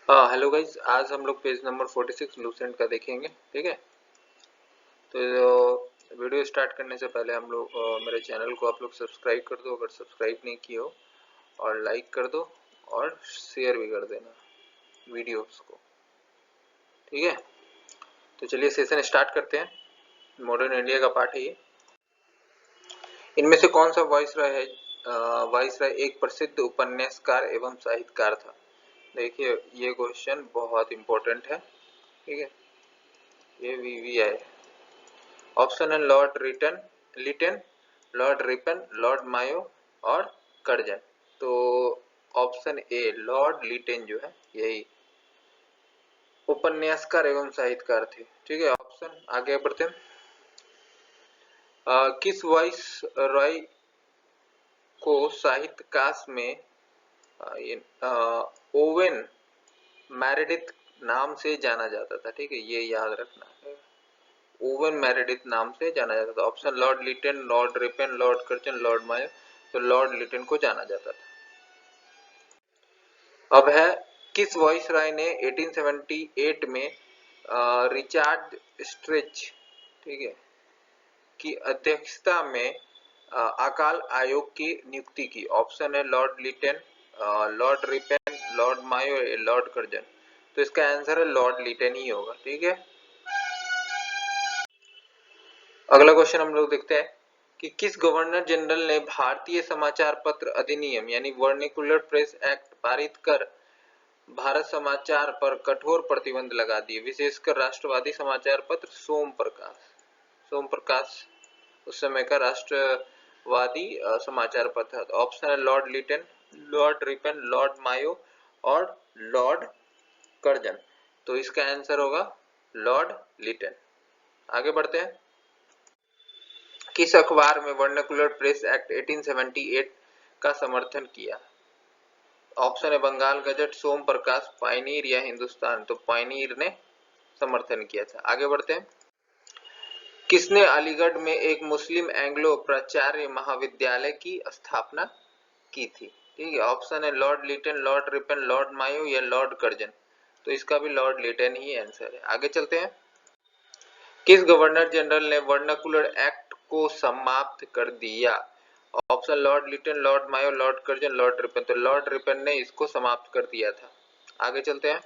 हाँ hello guys, आज हम लोग पेज नंबर 46 लूसेंट का देखेंगे। ठीक है, तो वीडियो स्टार्ट करने से पहले हम लोग मेरे चैनल को आप लोग सब्सक्राइब कर दो अगर सब्सक्राइब नहीं किए हो, और लाइक कर दो और शेयर भी कर देना वीडियोस को। ठीक है, तो चलिए सेशन स्टार्ट करते हैं। मॉडर्न इंडिया का पार्ट है ये। इनमें से कौन सा वाइसरॉय है? वाइसरॉय एक प्रसिद्ध उपन्यासकार एवं साहित्यकार था। देखिए ये क्वेश्चन बहुत इंपॉर्टेंट है। ठीक है, ये VVI। ऑप्शन है Lord Lytton, Lord Ripon, Lord Mayo और कर्जन। तो ऑप्शन ए लॉर्ड लिटन जो है यही उपन्यासकार एवं साहित्यकार थे। ठीक है, ऑप्शन आगे बढ़ते हैं। किस वाइस रॉय को साहित्यकाश में ओवेन मैरेडिथ नाम से जाना जाता था? ठीक है, ये याद रखना है, ओवन मेरेडिथ नाम से जाना जाता था। Option Lord Lytton, Lord Ripon, Lord Curzon, Lord Mayo. तो लॉर्ड लिटन को जाना जाता था। अब है किस वॉइसरॉय ने 1878 में रिचार्ड स्ट्रेच, ठीक है, की अध्यक्षता में अकाल आयोग की नियुक्ति की? ऑप्शन है Lord Lytton, Lord Ripon, Lord Mayo, Lord Curzon. तो इसका आंसर है लॉर्ड लिटन ही होगा। ठीक है, अगला क्वेश्चन हम लोग देखते हैं कि किस गवर्नर जनरल ने भारतीय समाचार पत्र अधिनियम यानी वर्निकुलर प्रेस एक्ट पारित कर भारत समाचार पर कठोर प्रतिबंध लगा दिए, विशेषकर राष्ट्रवादी समाचार पत्र सोम प्रकाश उस समय का राष्ट्रवादी समाचार पत्र था। ऑप्शन है Lord Lytton, Lord Ripon, Lord Mayo और लॉर्ड कर्जन। तो इसका आंसर होगा लॉर्ड लिटन। आगे बढ़ते हैं। किस अखबार में वर्नाकुलर प्रेस एक्ट 1878 का समर्थन किया? ऑप्शन है बंगाल गजट, सोम प्रकाश, पायनीर या हिंदुस्तान। तो पायनीर ने समर्थन किया था। आगे बढ़ते हैं। किसने अलीगढ़ में एक मुस्लिम एंग्लो प्राचार्य महाविद्यालय की स्थापना की थी? ठीक है, ऑप्शन है Lord Lytton, Lord Ripon, Lord Mayo या लॉर्ड कर्जन। तो इसका भी लॉर्ड लिटन ही आंसर है। आगे चलते हैं। किस गवर्नर जनरल ने वर्नाकुलर एक्ट को समाप्त कर दिया? Option Lord Lytton, Lord Mayo, Lord Curzon, Lord Ripon. तो लॉर्ड रिपन ने इसको समाप्त कर दिया था। आगे चलते हैं।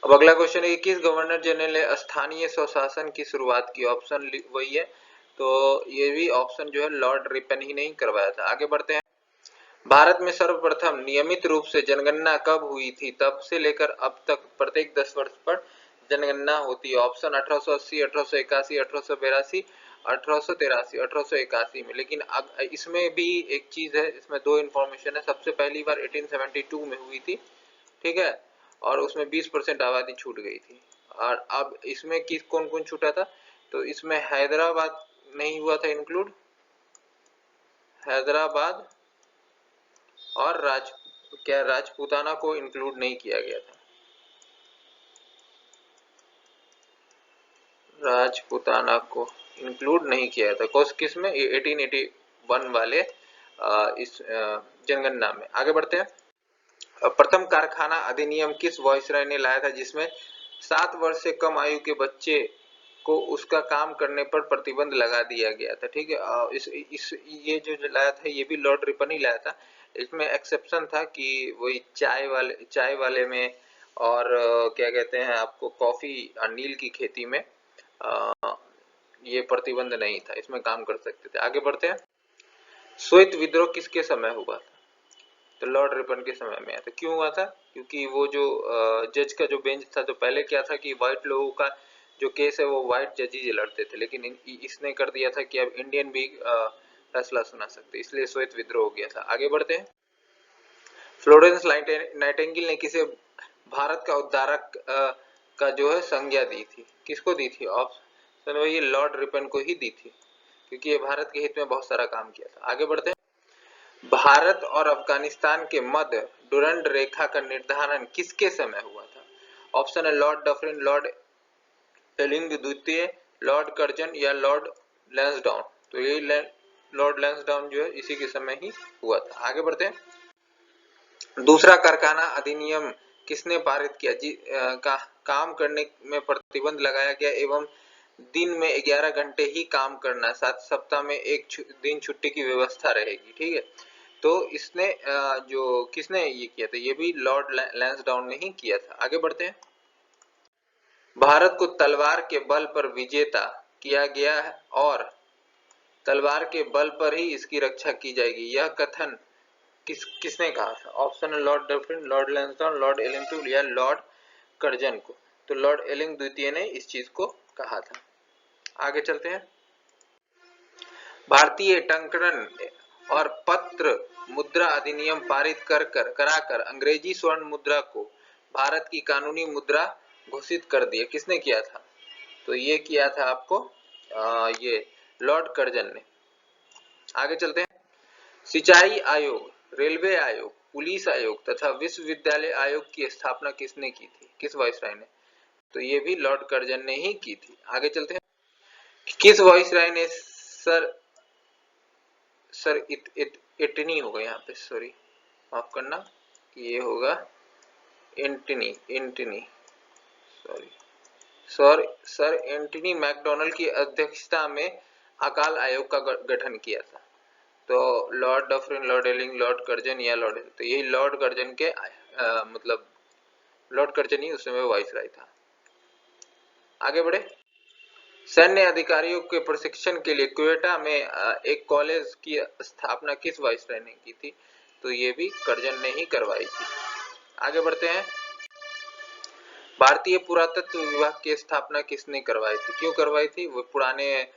अब अगला क्वेश्चन है कि किस गवर्नर जनरल ने स्थानीय स्वशासन की शुरुआत की? ऑप्शन वही है, तो ये भी ऑप्शन जो है लॉर्ड रिपन ही नहीं करवाया था। आगे बढ़ते हैं। भारत में सर्वप्रथम नियमित रूप से जनगणना कब हुई थी? तब से लेकर अब तक प्रत्येक 10 वर्ष पर जनगणना होती है। ऑप्शन 1880, 1881, 1882, 1883, 1881 में। लेकिन इसमें भी एक चीज है, इसमें दो इंफॉर्मेशन है। सबसे पहली बार 1872 में हुई थी, ठीक है, और उसमें 20% आबादी छूट गई थी। और अब इसमें किस कौन कौन छूटा था? तो इसमें हैदराबाद नहीं हुआ था इंक्लूड, हैदराबाद और राजपूताना को इंक्लूड नहीं किया गया था। राजपूताना को इंक्लूड नहीं किया था किस में? 1881 वाले इस जनगणना में। आगे बढ़ते हैं। प्रथम कारखाना अधिनियम किस वायसराय ने लाया था जिसमें 7 वर्ष से कम आयु के बच्चे को उसका काम करने पर प्रतिबंध लगा दिया गया था? ठीक है, इस ये जो लाया था ये भी लॉर्ड रिपन ही लाया था। इसमें एक्सेप्शन था कि वही चाय वाले में और क्या कहते हैं आपको कॉफी नील की खेती में ये प्रतिबंध नहीं था, इसमें काम कर सकते थे। आगे बढ़ते हैं। श्वेत विद्रोह किसके समय हुआ था? तो लॉर्ड रिपन के समय में आया था। क्यों हुआ था? क्योंकि वो जो जज का जो बेंच था, तो पहले क्या था कि व्हाइट लोगों का जो केस है वो व्हाइट जजेज लड़ते थे, लेकिन इसने कर दिया था कि अब इंडियन भी फैसला सुना सकते, इसलिए श्वेत विद्रोह हो गया था। आगे बढ़ते हैं। फ्लोरेंस नाइटिंगेल ने किसे भारत का उद्धारक का जो है संज्ञा दी थी? किसको दी थी? ऑप्शन वही लॉर्ड रिपन को ही दी थी, क्योंकि ये भारत के हित में बहुत सारा काम किया था। आगे बढ़ते हैं। भारत और अफगानिस्तान के मध्य डुरंड रेखा का निर्धारण किसके समय हुआ था? ऑप्शन है लॉर्ड डफरिन, लॉर्ड एलिंग द्वितीय, लॉर्ड कर्जन या लॉर्ड लैंसडाउन। तो ये लॉर्ड लैंसडाउन जो है इसी के समय ही हुआ था। आगे बढ़ते हैं। दूसरा कारखाना अधिनियम किसने पारित किया? काम करने में प्रतिबंध लगाया गया एवं दिन में 11 घंटे ही काम करना, 7 सप्ताह में एक दिन छुट्टी की व्यवस्था रहेगी। ठीक है, तो इसने जो किसने ये किया था? ये भी लॉर्ड लैंसडाउन ने ही किया था। आगे बढ़ते हैं। भारत को तलवार के बल पर विजेता किया गया है और तलवार के बल पर ही इसकी रक्षा की जाएगी, यह कथन किसने कहा था? ऑप्शन है Lord Dufferin, Lord Lansdowne, Lord Ellington या लॉर्ड कर्जन को। तो लॉर्ड एलिंग द्वितीय ने इस चीज को कहा था। आगे चलते हैं। भारतीय टंकण और पत्र मुद्रा अधिनियम पारित कराकर अंग्रेजी स्वर्ण मुद्रा को भारत की कानूनी मुद्रा घोषित कर दिया। किसने किया था? तो ये किया था आपको ये लॉर्ड कर्जन ने। आगे चलते हैं। सिंचाई आयोग, रेलवे आयोग, पुलिस आयोग तथा विश्वविद्यालय आयोग की स्थापना किसने की थी? किस वाइसराय ने? तो ये भी लॉर्ड कर्जन ने ही की थी। आगे चलते हैं। किस वाइसराय ने एंटनी होगा यहाँ पे, सॉरी माफ करना, ये होगा एंटनी सर एंटनी मैकडोनल्ड की अध्यक्षता में अकाल आयोग का गठन किया था। तो लॉर्ड डफरिन, लॉर्ड एलिंग, लॉर्ड कर्जन या लॉर्ड, तो यही लॉर्ड कर्जन के मतलब लॉर्ड कर्जन ही उस समय वाइसराय था। आगे बढ़े। सैन्य अधिकारियों के प्रशिक्षण के लिए क्वेटा में एक कॉलेज की स्थापना किस वाइसराय ने की थी? तो ये भी कर्जन ने ही करवाई थी। आगे बढ़ते हैं। भारतीय पुरातत्व विभाग की स्थापना किसने करवाई थी? क्यों करवाई थी? वो पुराने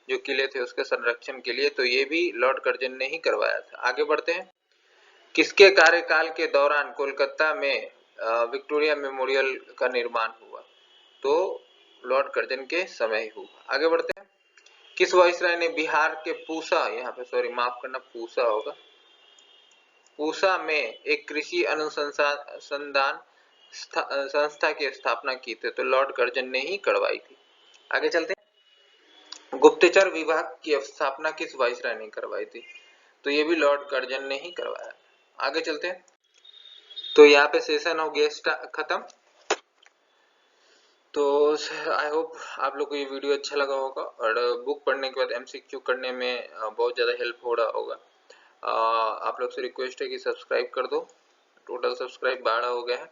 जो किले थे उसके संरक्षण के लिए। तो ये भी लॉर्ड कर्जन ने ही करवाया था। आगे बढ़ते हैं। किसके कार्यकाल के दौरान कोलकाता में विक्टोरिया मेमोरियल का निर्माण हुआ? तो लॉर्ड कर्जन के समय हुआ। आगे बढ़ते हैं। किस वाइसराय ने बिहार के पूसा, यहाँ पे सॉरी माफ करना पूसा होगा, पूसा में एक कृषि अनुसंधान संस्था की स्थापना की थी? तो लॉर्ड कर्जन ने ही करवाई थी। आगे चलते हैं। गुप्तचर विभाग की स्थापना किस वाइसराय ने करवाई थी? तो ये भी लॉर्ड कर्जन ने ही करवाया। आगे चलते हैं। तो यहाँ पे सेशन हो गया खत्म। तो आई होप आप लोग को ये वीडियो अच्छा लगा होगा और बुक पढ़ने के बाद एमसीक्यू करने में बहुत ज़्यादा हेल्प हो रहा होगा। आप लोग से रिक्वेस्ट है कि सब्सक्राइब कर दो। टोटल सब्सक्राइब 12 हो गया है,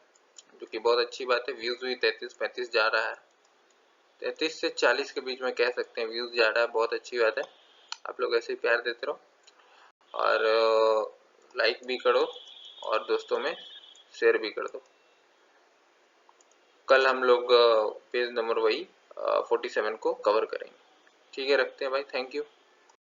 जो कि बहुत अच्छी बात है। व्यूज़ भी 33-35 जा रहा है, 33 से 40 के बीच में कह सकते हैं व्यूज़ जा रहा है, बहुत अच्छी बात है। आप लोग ऐसे ही प्यार देते रहो और लाइक भी करो और दोस्तों में शेयर भी कर दो। कल हम लोग पेज नंबर वही 47 को कवर करेंगे। ठीक है, रखते हैं भाई, थैंक यू।